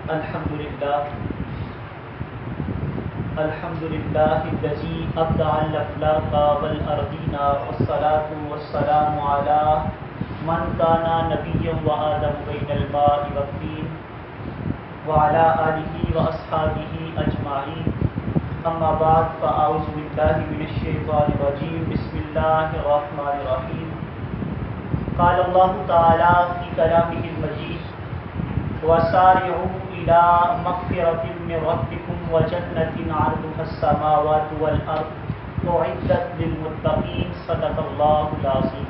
الحمد لله الذي أبدع الأفلاك والأرضين والصلاة والسلام على من كان نبيا وآدم بين الماء والطين وعلى آله وأصحابه أجمعين. أما بعد فأعوذ بالله من الشيطان الرجيم. بسم الله الرحمن الرحيم. قال الله تعالى في كلامه المجيد: وسارعوا إلى مغفرة من ربكم وجنة عرضها السماوات والأرض أعدت للمتقين. صدق الله العظيم.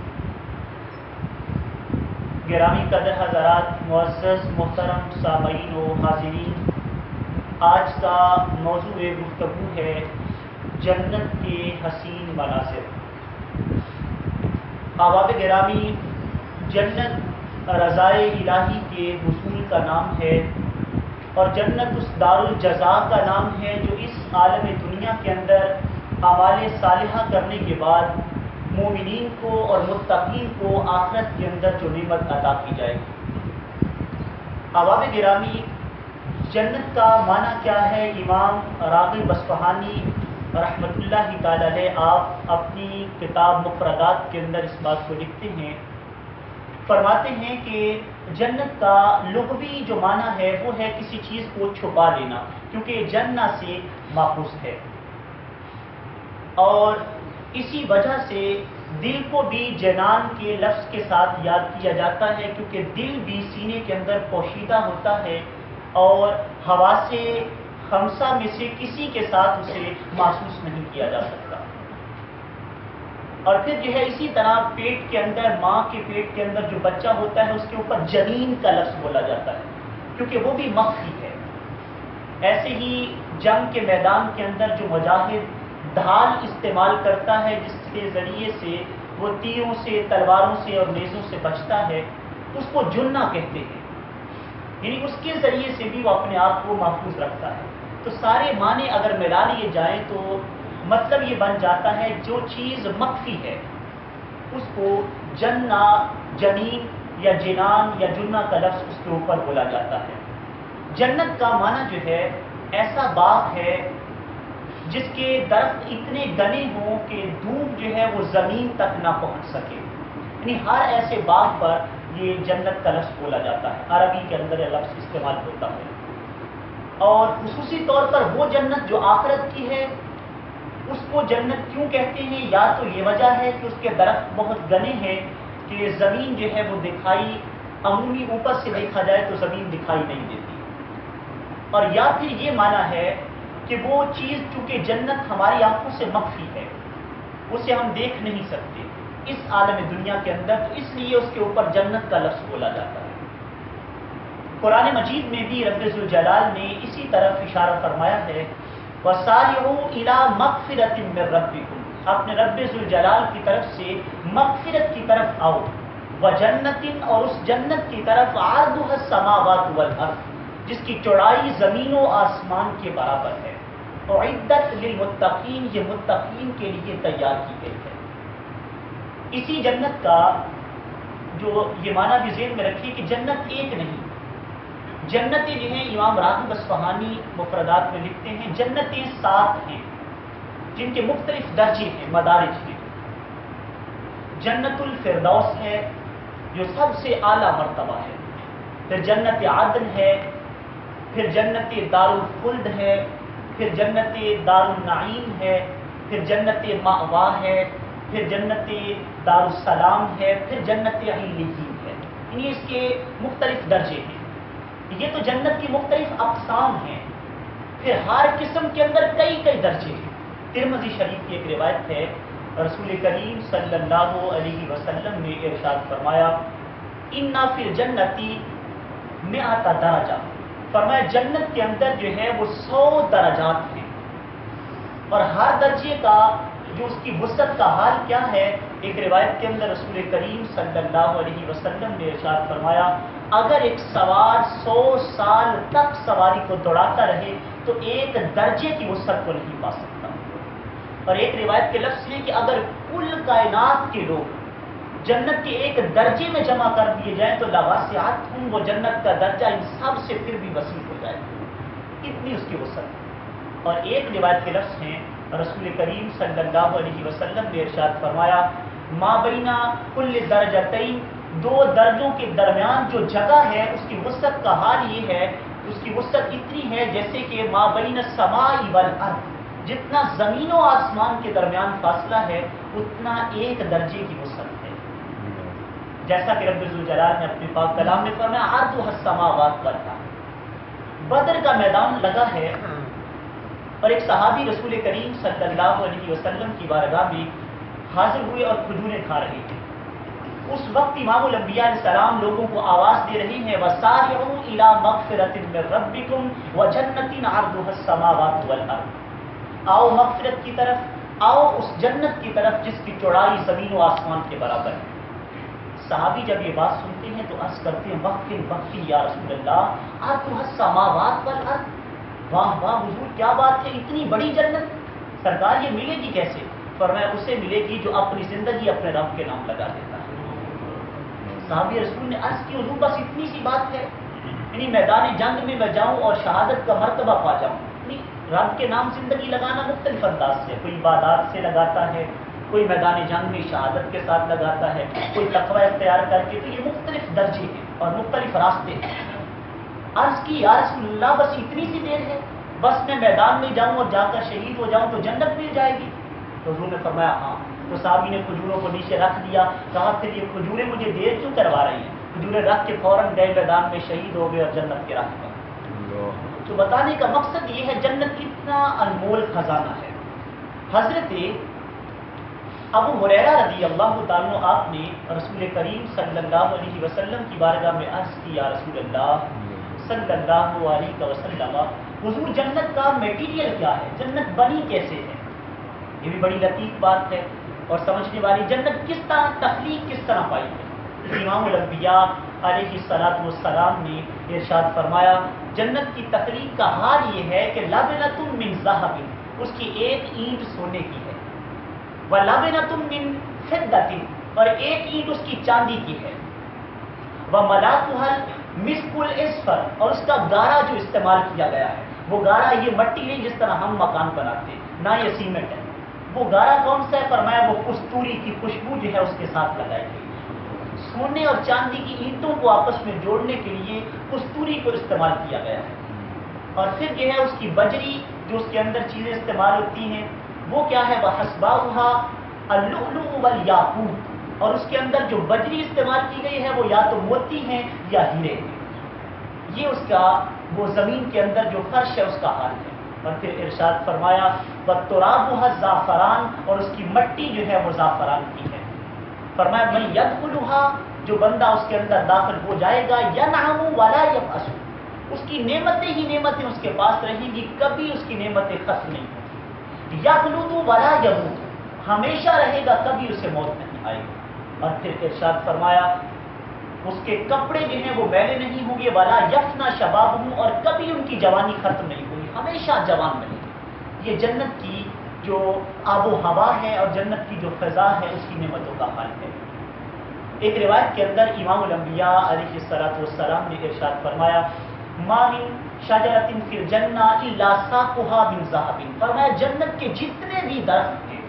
گرامی قدر حضرات، معزز محترم سامعین و حاضرین، آج کا موضوع گفتگو ہے جنت کے حسین مناظر. احباب گرامی، جنت رضائے الہی کے حصول کا نام ہے، اور جنت اس دار الجزاء کا نام ہے جو اس عالم دنیا کے اندر اعمال صالحہ کرنے کے بعد مومنین کو اور متقین کو آخرت کے اندر جو نعمت عطا کی جائے گی. احباب گرامی، جنت کا معنی کیا ہے؟ امام راغب اصفہانی رحمۃ اللہ تعالی علیہ آپ اپنی کتاب مفردات کے اندر اس بات کو لکھتے ہیں، فرماتے ہیں کہ جنت کا لغوی جو معنی ہے وہ ہے کسی چیز کو چھپا لینا، کیونکہ جنہ سے ماخوذ ہے، اور اسی وجہ سے دل کو بھی جنان کے لفظ کے ساتھ یاد کیا جاتا ہے، کیونکہ دل بھی سینے کے اندر پوشیدہ ہوتا ہے اور حواس خمسہ میں سے کسی کے ساتھ اسے محسوس نہیں کیا جا سکتا. اور پھر جو ہے اسی طرح پیٹ کے اندر، ماں کے پیٹ کے اندر جو بچہ ہوتا ہے اس کے اوپر جنین کا لفظ بولا جاتا ہے، کیونکہ وہ بھی مخفی ہے. ایسے ہی جنگ کے میدان کے اندر جو مجاہد ڈھال استعمال کرتا ہے جس کے ذریعے سے وہ تیروں سے، تلواروں سے اور نیزوں سے بچتا ہے، اس کو جنہ کہتے ہیں، یعنی اس کے ذریعے سے بھی وہ اپنے آپ کو محفوظ رکھتا ہے. تو سارے معنی اگر ملا لیے جائیں تو مطلب یہ بن جاتا ہے جو چیز مخفی ہے اس کو جنہ، جنین یا جنان یا جنہ کا لفظ اس کے اوپر بولا جاتا ہے. جنت کا معنی جو ہے ایسا باغ ہے جس کے درخت اتنے گنے ہوں کہ دھوپ جو ہے وہ زمین تک نہ پہنچ سکے، یعنی ہر ایسے باغ پر یہ جنت کا لفظ بولا جاتا ہے، عربی کے اندر یہ لفظ استعمال ہوتا ہے. اور خصوصی طور پر وہ جنت جو آخرت کی ہے اس کو جنت کیوں کہتے ہیں؟ یا تو یہ وجہ ہے کہ اس کے درخت بہت گنے ہیں کہ زمین جو ہے وہ دکھائی، عمومی اوپر سے دیکھا جائے تو زمین دکھائی نہیں دیتی، اور یا پھر یہ معنی ہے کہ وہ چیز چونکہ جنت ہماری آنکھوں سے مخفی ہے، اسے ہم دیکھ نہیں سکتے اس عالم دنیا کے اندر، تو اس لیے اس کے اوپر جنت کا لفظ بولا جاتا ہے. قرآن مجید میں بھی رب ذوالجلال نے اسی طرف اشارہ فرمایا ہے: وَسَارِعُوا إِلَىٰ مَغْفِرَةٍ مِّن رَبِّكُمْ، اپنے رب ذوالجلال کی طرف سے مغفرت کی طرف آؤ، وَجَنَّةٍ، اور اس جنت کی طرف عَرْضُهَا السَّمَاوَاتُ وَالْأَرْضُ، جس کی چوڑائی زمین و آسمان کے برابر ہے، اعدت للمتقین، یہ متقین کے لیے تیار کی گئی ہے. اسی جنت کا جو یہ معنی بھی ذہن میں رکھیے کہ جنت ایک نہیں، جنتیں جو ہیں امام راغب اصفہانی مفردات میں لکھتے ہیں جنتیں 7 ہیں جن کے مختلف درجے ہیں، مدارج ہیں. جنت الفردوس ہے جو سب سے اعلیٰ مرتبہ ہے، پھر جنت عدن ہے، پھر جنت دار الخلد ہے، پھر جنت دار النعیم ہے، پھر جنت مأوا ہے، پھر جنت دار السلام ہے، پھر جنت علیین ہے. یعنی اس کے مختلف درجے ہیں. یہ تو جنت کی مختلف اقسام ہیں، پھر ہر قسم کے اندر کئی کئی درجے ہیں. ترمذی شریف کی ایک روایت ہے، رسول کریم صلی اللہ علیہ وسلم نے ارشاد فرمایا: اِنَّ فِي الْجَنَّةِ 100 درجہ، فرمایا جنت کے اندر جو ہے وہ 100 درجات ہیں، اور ہر درجے کا جو اس کی وسعت کا حال کیا ہے، ایک روایت کے اندر رسول کریم صلی اللہ علیہ وسلم نے ارشاد فرمایا: اگر ایک سوار 100 سال تک سواری کو دوڑاتا رہے تو ایک درجے کی وسعت کو نہیں پا سکتا. اور ایک روایت کے لفظ ہے کہ اگر کل کائنات کے لوگ جنت کے ایک درجے میں جمع کر دیے جائیں تو لواسعتہم، وہ جنت کا درجہ ان سب سے پھر بھی وسیع ہو جائے، اتنی اس کی وسعت ہے۔ اور ایک روایت کے لفظ ہیں، رسول کریم صلی اللہ علیہ وسلم نے ارشاد فرمایا ما بین کل درجتین، دو درجوں کے درمیان جو جگہ ہے اس کی وسعت کا حال یہ ہے، اس کی وسعت اتنی ہے جیسے کہ ما بین السماء والارض، جتنا زمین و آسمان کے درمیان فاصلہ ہے اتنا ایک درجے کی وسعت ہے۔ جیسا کہ رب ذوالجلال نے اپنے پاک کلام میں فرمایا عرضها السماوات والارض۔ بدر کا میدان لگا ہے اور ایک صحابی رسول کریم صلی اللہ علیہ وسلم کی بارگاہ میں حاضر ہوئے اور کھجوریں کھا رہے تھے۔ اس وقت امام الانبیاء علیہ السلام لوگوں کو آواز دے رہے ہیں وَسَارِعُوا إِلَىٰ مَغْفِرَةٍ مِّن رَّبِّكُمْ وَجَنَّةٍ عَرْضُهَا السَّمَاوَاتُ وَالْأَرْضُ، آؤ مغفرت کی طرف، آؤ اس جنت کی طرف جس کی چوڑائی زمین و آسمان کے برابر ہے۔ صحابی جب یہ بات سنتے ہیں تو عرض کرتے ہیں وقفن وقفن یا رسول اللہ عرضها السماوات والارض، واہ واہ حضور کیا بات ہے، اتنی بڑی جنت سرکار یہ ملے گی کیسے؟ فرمایا اسے ملے گی جو اپنی زندگی اپنے رب کے نام لگا دیتا ہے۔ صحابی رسول نے عرض کی حضور بس اتنی سی بات ہے، یعنی میدان جنگ میں میں جاؤں اور شہادت کا مرتبہ پا جاؤں؟ یعنی رب کے نام زندگی لگانا مختلف انداز سے، کوئی عبادات سے لگاتا ہے، کوئی میدان جنگ میں شہادت کے ساتھ لگاتا ہے، کوئی تقوی اختیار کر کے، تو یہ مختلف درجے ہیں اور مختلف راستے ہیں۔ عرض کی یا رسول اللہ بس اتنی سی دیر ہے، بس میں میدان میں جاؤں اور جا کر شہید ہو جاؤں تو جنت مل جائے گی؟ تو حضور نے فرمایا ہاں۔ تو صحابی نے کھجوروں کو نیچے رکھ دیا، کہا پھر یہ کھجوریں مجھے دیر کیوں کروا رہی ہیں؟ کھجوریں رکھ کے فوراً گئے میدان میں، شہید ہو گئے اور جنت کے راہ پر۔ تو بتانے کا مقصد یہ ہے جنت کتنا انمول خزانہ ہے۔ حضرت ابو ہریرہ رضی اللہ تعالیٰ عنہ آپ نے رسول کریم صلی اللہ علیہ وسلم کی بارگاہ میں عرض کی یا رسول اللہ صلی اللہ علیہ وسلم حضور جنت کا میٹیریل کیا ہے، جنت بنی کیسے ہے؟ یہ بھی بڑی لطیف بات ہے اور سمجھنے والی، جنت کس طرح تخلیق کس طرح پائی ہے؟ امام الانبیاء علیہ الصلوۃ والسلام نے ارشاد فرمایا جنت کی تخلیق کا حال یہ ہے کہ لبنۃ من ذہب، اس کی ایک اینٹ سونے کی ہے، وَلَبْنَةٌ مِّن فِضَّةٍ، اور ایک اینٹ اس کی چاندی کی ہے، وَمَلَاتُهَا الْمِسْكُ الْأَصْفَرُ، اور اس کا گارا جو استعمال کیا گیا ہے وہ گارا یہ مٹی نہیں جس طرح ہم مکان بناتے ہیں، نہ یہ سیمنٹ ہے، وہ گارا کون سا ہے؟ فرمایا وہ کستوری کی خوشبو جو ہے اس کے ساتھ لگائی گئی۔ سونے اور چاندی کی اینٹوں کو آپس میں جوڑنے کے لیے کستوری کو استعمال کیا گیا ہے۔ اور پھر یہ ہے اس کی بجری جو اس کے اندر چیزیں استعمال ہوتی ہیں وہ کیا ہے؟ وَحَسْبَاؤُهَا اللُّؤْلُؤُ وَالْيَاقُوتُ، اور اس کے اندر جو بجری استعمال کی گئی ہے وہ یا تو موتی ہیں یا ہیرے ہیں۔ یہ اس کا وہ زمین کے اندر جو فرش ہے اس کا حال ہے۔ اور پھر ارشاد فرمایا وَتُرَابُهَا الزَّعْفَرَانُ، اور اس کی مٹی جو ہے وہ زعفران کی ہے۔ فرمایا مَن يَدْخُلُهَا، جو بندہ اس کے اندر داخل ہو جائے گا يَنْعَمُ وَلَا يَبْأَسُ، اس کی نعمتیں ہی نعمتیں اس کے پاس رہیں گی، کبھی اس کی نعمتیں ختم نہیں ہوں۔ یخلد ولا یموت، ہمیشہ رہے گا، کبھی اسے موت نہیں آئے گی۔ اور پھر ارشاد فرمایا اس کے کپڑے جو ہیں وہ میلے نہیں ہوں گے، ولا یفنا شبابہ، اور کبھی ان کی جوانی ختم نہیں ہوگی، ہمیشہ جوان رہیں گے۔ یہ جنت کی جو آب و ہوا ہے اور جنت کی جو فضا ہے اس کی نعمتوں کا حال ہے۔ ایک روایت کے اندر امام الانبیاء علیہ الصلوۃ والسلام نے ارشاد فرمایا ما من شجرۃ فی الجنہ الا ساقها من ذهب، فرمایا جنت کے جتنے بھی درخت ہیں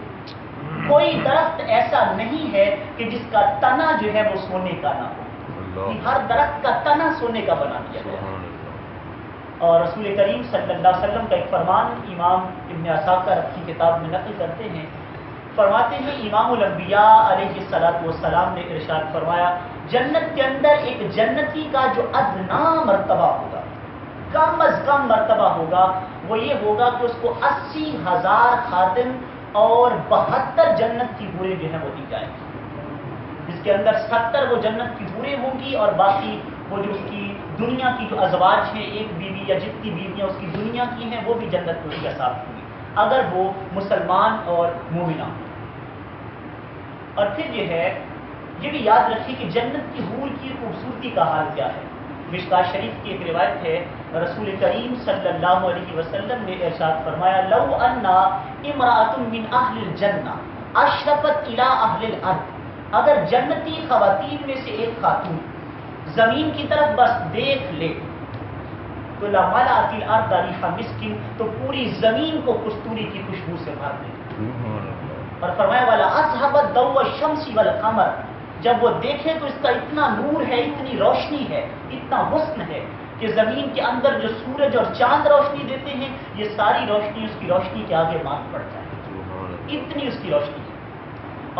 کوئی درخت ایسا نہیں ہے کہ جس کا تنا جو ہے وہ سونے کا نہ ہو، ہر درخت کا تنا سونے کا بنا دیا گیا ہے۔ اور رسول کریم صلی اللہ علیہ وسلم کا ایک فرمان امام ابن عساکر کی کتاب میں نقل کرتے ہیں، فرماتے ہیں امام الانبیاء علیہ الصلوۃ والسلام نے ارشاد فرمایا جنت کے اندر ایک جنتی کا جو ادنا مرتبہ ہوگا، کم از کم مرتبہ ہوگا، وہ یہ ہوگا کہ اس کو 80,000 خادم اور 72 جنت کی حوریں جو ہیں وہ دی جائیں گی، جس کے اندر 70 وہ جنت کی حوریں ہوں گی اور باقی وہ جو اس کی دنیا کی جو ازواج ہیں، ایک بیوی یا جتنی بیویاں اس کی دنیا کی ہیں وہ بھی جنت کو اس کے ساتھ ہوں گی اگر وہ مسلمان اور مومنہ ہوں۔ اور پھر یہ ہے یہ بھی یاد رکھیے کہ جنت کی حور کی خوبصورتی کا حال کیا ہے۔ مشکاۃ شریف کی ایک روایت ہے، رسول کریم صلی اللہ علیہ وسلم نے ارشاد فرمایا لو ان امرأۃ من اہل الجنہ اشرفت الی اہل الارض اگر جنتی خواتین میں سے ایک خاتون زمین کی طرف بس دیکھ لے تو لملأت الارض ریح مسک، تو پوری زمین کو کستوری کی خوشبو سے بھر دے۔ اور فرمایا والا اذهبت ضوء الشمس والقمر، جب وہ دیکھے تو اس کا اتنا نور ہے، اتنی روشنی ہے، اتنا حسن ہے کہ زمین کے اندر جو سورج اور چاند روشنی دیتے ہیں یہ ساری روشنی اس کی روشنی کے آگے مات پڑ جائے، اتنی اس کی روشنی ہے۔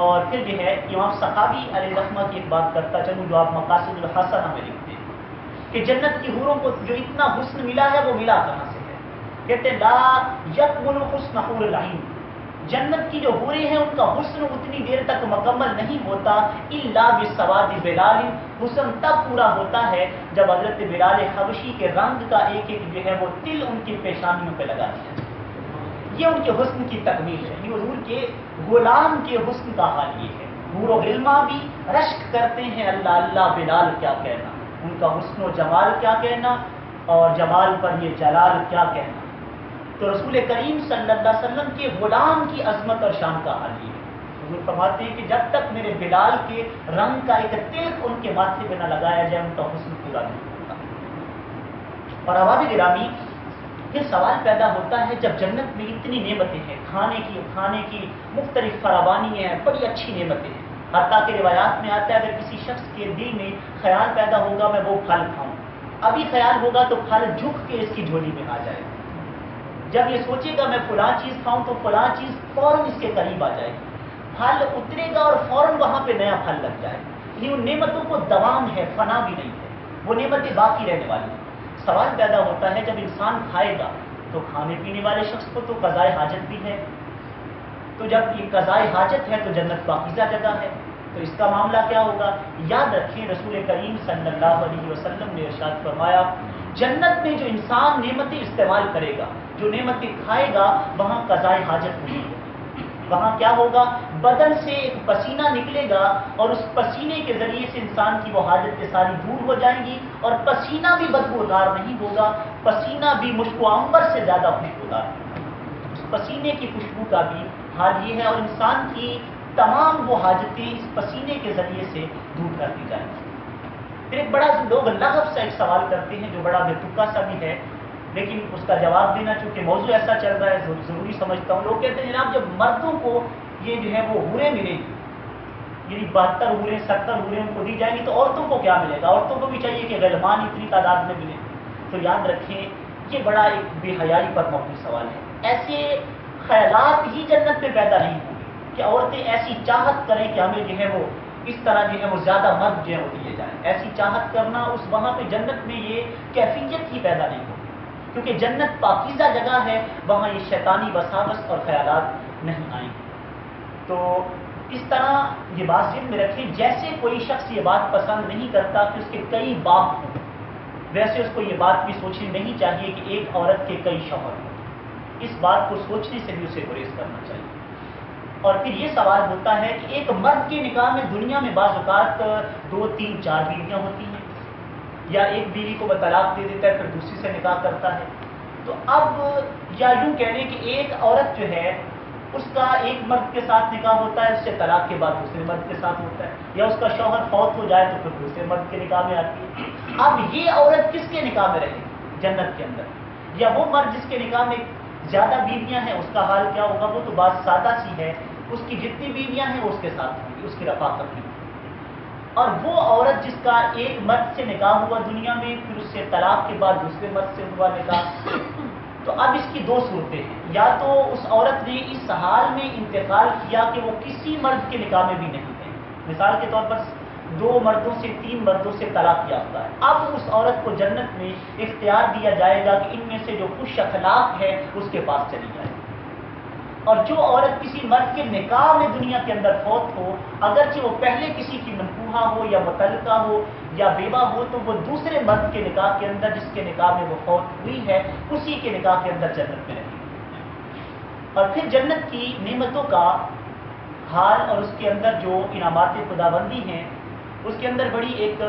اور پھر جو ہے امام سخاوی علیہ رحمہ کی ایک بات کرتا چلوں جو آپ مقاصد الحسنہ میں لکھتے ہیں کہ جنت کی حوروں کو جو اتنا حسن ملا ہے وہ ملا کہاں سے ہے؟ کہتے لا یکمل حسن حور العین، جنت کی جو حوریں ہیں ان کا حسن اتنی دیر تک مکمل نہیں ہوتا الا بسواد بلال، حسن تب پورا ہوتا ہے جب حضرت بلال حبشی کے رنگ کا ایک ایک جو ہے وہ تل ان کی پیشانیوں پہ لگا دیا جائے، یہ ان کے حسن کی تکمیل ہے۔ یہ حضور کے غلام کے حسن کا حال یہ ہے، حور و غلما بھی رشک کرتے ہیں اللہ اللہ بلال کیا کہنا، ان کا حسن و جمال کیا کہنا، اور جمال پر یہ جلال کیا کہنا۔ تو رسول کریم صلی اللہ علیہ وسلم کے غلام کی عظمت اور شان کا حال یہ ہے۔ حضور فرماتے ہیں کہ جب تک میرے بلال کے رنگ کا ایک تلک ان کے ماتھے پہ نہ لگایا جائے ان کا حسن پورا نہیں ہوتا۔ اور احباب گرامی، یہ سوال پیدا ہوتا ہے جب جنت میں اتنی نعمتیں ہیں، کھانے کی مختلف فراوانی ہے، بڑی اچھی نعمتیں ہیں، حتیٰ کہ روایات میں آتا ہے اگر کسی شخص کے دل میں خیال پیدا ہوگا میں وہ پھل کھاؤں، ابھی خیال ہوگا تو پھل جھک کے اس کی جھولی میں آ جائے گا، جب یہ سوچے گا میں فلاں چیز کھاؤں تو فلاں چیز فوراً اس کے قریب آ جائے گی، پھل اترے گا اور فوراً وہاں پہ نیا پھل لگ جائے گا۔ یہ ان نعمتوں کو دوام ہے، فنا بھی نہیں ہے، وہ نعمتیں باقی رہنے والی ہیں۔ سوال پیدا ہوتا ہے جب انسان کھائے گا تو کھانے پینے والے شخص کو تو قضائے حاجت بھی ہے، تو جب یہ قضائے حاجت ہے تو جنت پاکیزہ جگہ ہے، تو اس کا معاملہ کیا ہوگا؟ یاد رکھیں رسول کریم صلی اللہ علیہ وسلم نے ارشاد فرمایا جنت میں جو انسان نعمتیں استعمال کرے گا، جو نعمتیں کھائے گا وہاں قضائے حاجت نہیں ہوگی، وہاں کیا ہوگا؟ بدن سے ایک پسینہ نکلے گا اور اس پسینے کے ذریعے سے انسان کی وہ حاجتیں ساری دور ہو جائیں گی، اور پسینہ بھی بدبودار نہیں ہوگا، پسینہ بھی مشک و عنبر سے زیادہ خوشبودار ہوگا، اس پسینے کی خوشبو کا بھی حال یہ ہے، اور انسان کی تمام وہ حاجتیں اس پسینے کے ذریعے سے دور کر دی جائیں گی۔ پھر ایک بڑا لوگ لغو سا ایک سوال کرتے ہیں جو بڑا بے تکا سا بھی ہے، لیکن اس کا جواب دینا چونکہ موضوع ایسا چل رہا ہے ضروری سمجھتا ہوں۔ لوگ کہتے ہیں جناب جب مردوں کو یہ جو ہے وہ حوریں ملیں گی، یعنی 72 حوریں 70 حوریں ان کو دی جائیں گی تو عورتوں کو کیا ملے گا؟ عورتوں کو بھی چاہیے کہ غلمان اتنی تعداد میں ملیں۔ تو یاد رکھیں یہ بڑا ایک بے حیائی پر مبنی سوال ہے، ایسے خیالات ہی جنت میں پیدا نہیں ہوں گے کہ عورتیں ایسی چاہت کریں کہ ہمیں جو ہے وہ اس طرح جو ہے وہ زیادہ مرد جو ہے وہ دیے جائیں، ایسی چاہت کرنا اس وہاں پہ جنت میں یہ کیفیت ہی پیدا نہیں ہوگی، کیونکہ جنت پاکیزہ جگہ ہے، وہاں یہ شیطانی وساوس اور خیالات نہیں آئیں گے۔ تو اس طرح یہ بات ذہن میں رکھیں، جیسے کوئی شخص یہ بات پسند نہیں کرتا کہ اس کے کئی باپ ہوں، ویسے اس کو یہ بات بھی سوچنی نہیں چاہیے کہ ایک عورت کے کئی شوہر ہوں، اس بات کو سوچنے سے بھی اسے گریز کرنا چاہیے۔ اور پھر یہ سوال ہوتا ہے کہ ایک مرد کے نکاح میں دنیا میں بعض اوقات 2 3 4 بیویاں ہوتی ہیں، یا ایک بیوی کو طلاق دے دیتا ہے پھر دوسری سے نکاح کرتا ہے، تو اب یا یوں کہہ لیں کہ ایک عورت جو ہے اس کا ایک مرد کے ساتھ نکاح ہوتا ہے، اس سے طلاق کے بعد دوسرے مرد کے ساتھ ہوتا ہے، یا اس کا شوہر فوت ہو جائے تو پھر دوسرے مرد کے نکاح میں آتی ہے۔ اب یہ عورت کس کے نکاح میں رہے گی جنت کے اندر؟ یا وہ مرد جس کے نکاح میں زیادہ بیویاں ہیں اس کا حال کیا ہوگا؟ وہ تو بات سادہ سی ہے، اس کی جتنی بیویاں ہیں وہ اس کے ساتھ ہوں گی، اس کی رفاقت کی۔ اور وہ عورت جس کا ایک مرد سے نکاح ہوا دنیا میں، پھر اس سے طلاق کے بعد دوسرے مرد سے ہوا نکاح، تو اب اس کی 2 صورتیں ہیں، یا تو اس عورت نے اس حال میں انتقال کیا کہ وہ کسی مرد کے نکاح میں بھی نہیں ہے، مثال کے طور پر 2 مردوں سے 3 مردوں سے طلاق یافتہ ہے، اب اس عورت کو جنت میں اختیار دیا جائے گا کہ ان میں سے جو خوش اخلاق ہے اس کے پاس چلی جائے، اور جو عورت کسی مرد کے نکاح میں دنیا کے اندر فوت ہو، اگرچہ وہ پہلے کسی کی منقوحہ ہو یا مطلقہ ہو یا بیوہ ہو، تو وہ دوسرے مرد کے نکاح کے اندر جس کے نکاح میں وہ فوت ہوئی ہے اسی کے نکاح کے اندر جنت میں رہے گی۔ اور پھر جنت کی نعمتوں کا حال اور اس کے اندر جو انعامات خداوندی ہیں، اس کے اندر بڑی ایک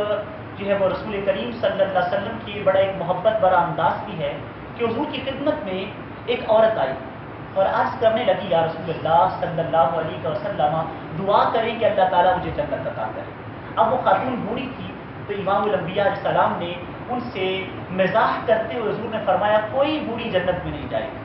جو ہے وہ رسول کریم صلی اللہ علیہ وسلم کی بڑا ایک محبت بڑا انداز بھی ہے کہ حضور کی خدمت میں ایک عورت آئی، اور عرض کرنے لگی یا رسول اللہ صلی اللہ علیہ وسلم دعا کریں کہ اللہ تعالیٰ مجھے جنت عطا کرے۔ اب وہ خاتون بوڑھی تھی تو امام الانبیاء علیہ السلام نے ان سے مزاح کرتے ہوئے حضور نے فرمایا کوئی بوڑھی جنت میں نہیں جائے گی۔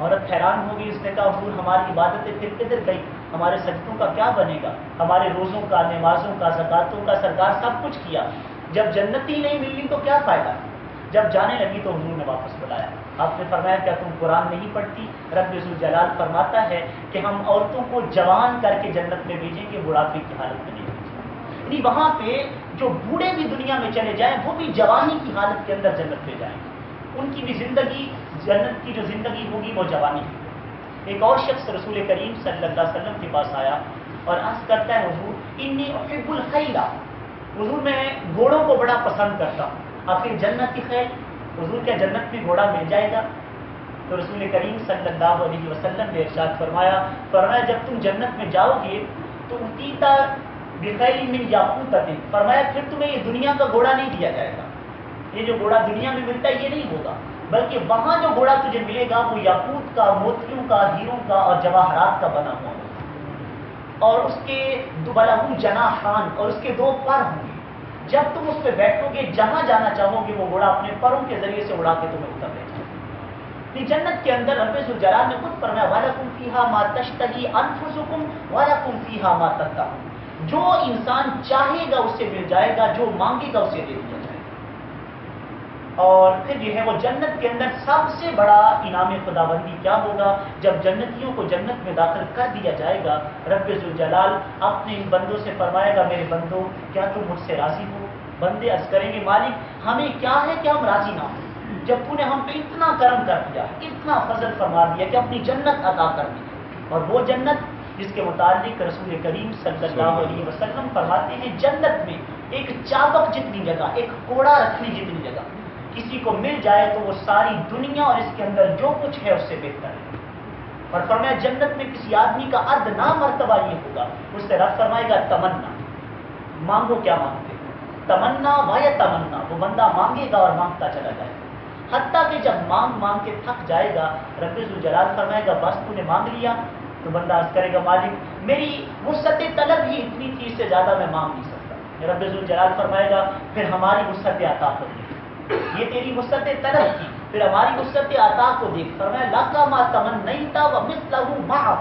عورت حیران ہوگی، اس نے کہا حضور ہماری عبادتیں پھر کدھر گئی، ہمارے سجدوں کا کیا بنے گا، ہمارے روزوں کا، نمازوں کا، زکاتوں کا سرکار سب کچھ کیا، جب جنت ہی نہیں ملنی تو کیا فائدہ۔ جب جانے لگی تو حضور نے واپس بلایا، آپ نے فرمایا کیا تم قرآن نہیں پڑھتی؟ رب ذوالجلال فرماتا ہے کہ ہم عورتوں کو جوان کر کے جنت میں بھیجیں گے، بڑھاپے کی حالت میں نہیں بھیجیں۔ یعنی وہاں پہ جو بوڑھے بھی دنیا میں چلے جائیں وہ بھی جوانی کی حالت کے اندر جنت میں جائیں گے، ان کی بھی زندگی، جنت کی جو زندگی ہوگی وہ جوانی ہے۔ ایک اور شخص رسول کریم صلی اللہ علیہ وسلم کے پاس آیا اور عرض کرتا ہے حضور انی احب الخیل، حضور میں گھوڑوں کو بڑا پسند کرتا ہوں، آخر جنت کی خیل، حضور کیا جنت میں گھوڑا مل جائے گا؟ تو رسول کریم صلی اللہ علیہ وسلم نے ارشاد فرمایا جب تم جنت میں جاؤ گے تو اتیتا بخیل من یاقوتۃ، فرمایا پھر تمہیں یہ دنیا کا گھوڑا نہیں دیا جائے گا، یہ جو گھوڑا دنیا میں ملتا ہے یہ نہیں ہوگا، بلکہ وہاں جو گھوڑا تجھے ملے گا وہ یاقوت کا، موتیوں کا، ہیروں کا اور جواہرات کا بنا ہوا ہوگا، اور اس کے بلہو جناحان، اور اس کے 2 پر ہوں گے، جب تم اس پہ بیٹھو گے جہاں جانا چاہو گے وہ گھوڑا اپنے پروں کے ذریعے سے اڑا کے تمہیں اتر دے گا۔ جنت کے اندر رب ذوالجلال نے خود فرمایا وَلَكُمْ فِيهَا مَا تَشْتَهِي أَنفُسُكُمْ وَلَكُمْ فِيهَا مَا تَدَّعُونَ، جو انسان چاہے گا اسے مل جائے گا، جو مانگے گا اسے دے دیا جائے گا۔ اور پھر یہ ہے وہ جنت کے اندر سب سے بڑا انعام خداوندی کیا ہوگا؟ جب جنتیوں کو جنت میں داخل کر دیا جائے گا، رب ذوالجلال اپنے ان بندوں سے فرمائے گا میرے بندو کیا تم مجھ سے راضی ہو؟ بندے عرض کریں گے مالک ہمیں کیا ہے کہ ہم راضی نہ ہوں، جب تو نے ہم پہ اتنا کرم کر دیا، اتنا فضل فرما دیا کہ اپنی جنت عطا کر دی، اور وہ جنت جس کے متعلق رسول کریم صلی اللہ علیہ وسلم فرماتے ہیں جنت میں ایک چابک جتنی جگہ، ایک کوڑا رکھنے جتنی جگہ کسی کو مل جائے تو وہ ساری دنیا اور اس کے اندر جو کچھ ہے اس سے بہتر ہے۔ اور فرمایا جنت میں کسی آدمی کا ادنا مرتبہ یہ ہوگا، اس سے رب فرمائے گا تمنا، مانگو کیا مانگتے ہو، تمنا ویا تمنا، وہ بندہ مانگے گا اور مانگتا چلا جائے گا، حتیٰ کہ جب مانگ کے تھک جائے گا رب ذوالجلال فرمائے گا بس تو نے مانگ لیا، تو بندہ عرض کرے گا مالک میری وسعت طلب ہی اتنی تھی، اس سے زیادہ میں مانگ نہیں سکتا۔ رب ذوالجلال فرمائے گا پھر ہماری وسعت عطا کو دیکھ، یہ تیری وسعت طلب تھی، پھر ہماری وسعت عطا کو دیکھ، فرمایا لَكَ مَا تَمَنَّيْتَ وَمِثْلَهُ مَعَهُ،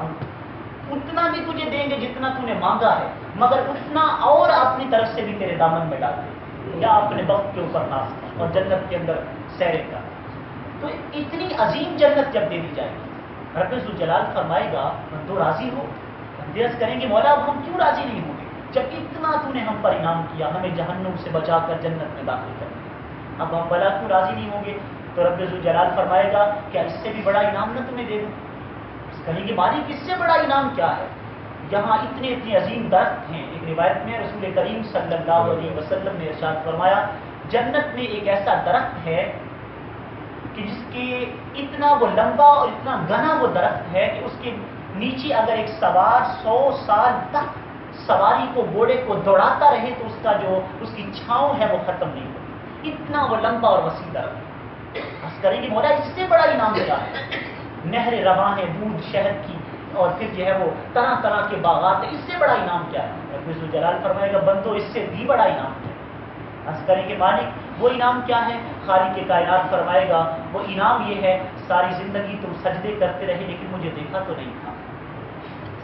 اتنا بھی تجھے دیں گے جتنا تو نے مانگا ہے، مگر اتنا اور اپنی طرف سے بھی تیرے دامن میں ڈال دیں، یا اپنے وقت کے اوپر ناز کر اور جنت کے اندر سیرے کر۔ تو اتنی عظیم جنت جب دے دی جائے گی، رب ذوالجلال فرمائے گا تو راضی ہو؟ بندے عرض کریں گے مولا ہم کیوں راضی نہیں ہوں گے، جب اتنا تو نے ہم پر انعام کیا، ہمیں جہنم سے بچا کر جنت میں داخل کر دیا، اب ہم بلا کیوں راضی نہیں ہوں گے؟ تو رب ذوالجلال فرمائے گا کیا اس سے بھی بڑا انعام نہ تمہیں دے دوں؟ کہیں گے مالک اس سے بڑا انعام کیا ہے؟ یہاں اتنے عظیم درخت ہیں، ایک روایت میں رسول کریم صلی اللہ علیہ وسلم نے ارشاد فرمایا جنت میں ایک ایسا درخت ہے کہ جس کے اتنا وہ لمبا اور اتنا گھنا وہ درخت ہے کہ اس کے نیچے اگر ایک سوار 100 سال تک سواری کو، گھوڑے کو دوڑاتا رہے تو اس کی چھاؤں ہے وہ ختم نہیں ہوتی، اتنا وہ لمبا اور وسیع درخت۔ بس کریں گے مولا اس سے بڑا انعام کیا ہے؟ نہر رواں ہے دودھ شہد کی، اور پھر جو ہے وہ طرح طرح کے باغات ہیں، اس سے بڑا انعام کیا ہے؟ رب ذوالجلال فرمائے گا بندو اس سے بھی بڑا انعام کیا ہے؟ عرض کریں کہ مالک وہ انعام کیا ہے؟ خالق کائنات فرمائے گا وہ انعام یہ ہے ساری زندگی تم سجدے کرتے رہے لیکن مجھے دیکھا تو نہیں تھا،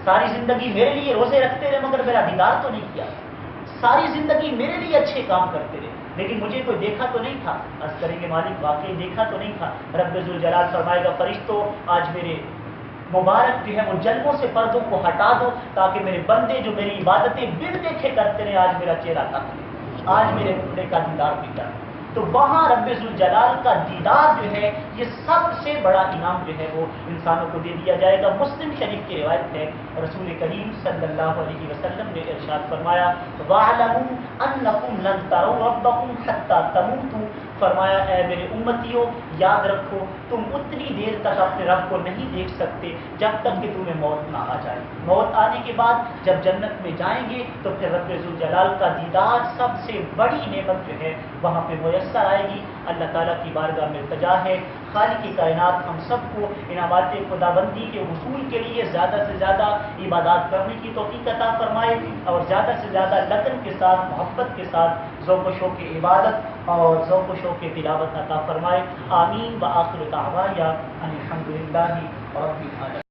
ساری زندگی میرے لیے روزے رکھتے رہے مگر میرا دیدار تو نہیں کیا، ساری زندگی میرے لیے اچھے کام کرتے رہے لیکن مجھے کوئی دیکھا تو نہیں تھا۔ عرض کریں گے مالک واقعی دیکھا تو نہیں تھا؟ رب ذوالجلال فرمائے گا فرشتوں آج میرے مبارک جو ہے وہ جلووں سے پردوں کو ہٹا دو تاکہ میرے بندے جو میری عبادتیں بن دیکھے کرتے رہے آج میرا چہرہ تک لے، آج میرے بندے کا دیدار بھی کر۔ تو وہاں رب ذوالجلال کا دیدار جو ہے یہ سب سے بڑا انعام جو ہے وہ انسانوں کو دے دیا جائے گا۔ مسلم شریف کی روایت ہے رسول کریم صلی اللہ علیہ وسلم نے ارشاد فرمایا وَاعْلَمُوا أَنَّكُمْ لَن تَرَوْا رَبَّكُمْ حَتَّى تَمُوتُوا فرمایا اے میرے امتیوں یاد رکھو تم اتنی دیر تک اپنے رب کو نہیں دیکھ سکتے جب تک کہ تمہیں موت نہ آ جائے. موت آنے کے بعد جب جنت میں جائیں گے تو پھر رب ذوالجلال کا دیدار سب سے بڑی نعمت جو ہے وہاں پہ میسر آئے گی. اللہ تعالیٰ کی بارگاہ میں التجا ہے خالق کی کائنات ہم سب کو انعامات خداوندی کے حصول کے لیے زیادہ سے زیادہ عبادات کرنے کی توفیق عطا فرمائے اور زیادہ سے زیادہ لگن کے ساتھ محبت کے ساتھ ذوق و شوق کی عبادت اور ذوق و شوق کی تلاوت عطا فرمائے. آمین. وآخر دعوانا ان الحمد للہ رب العالمین.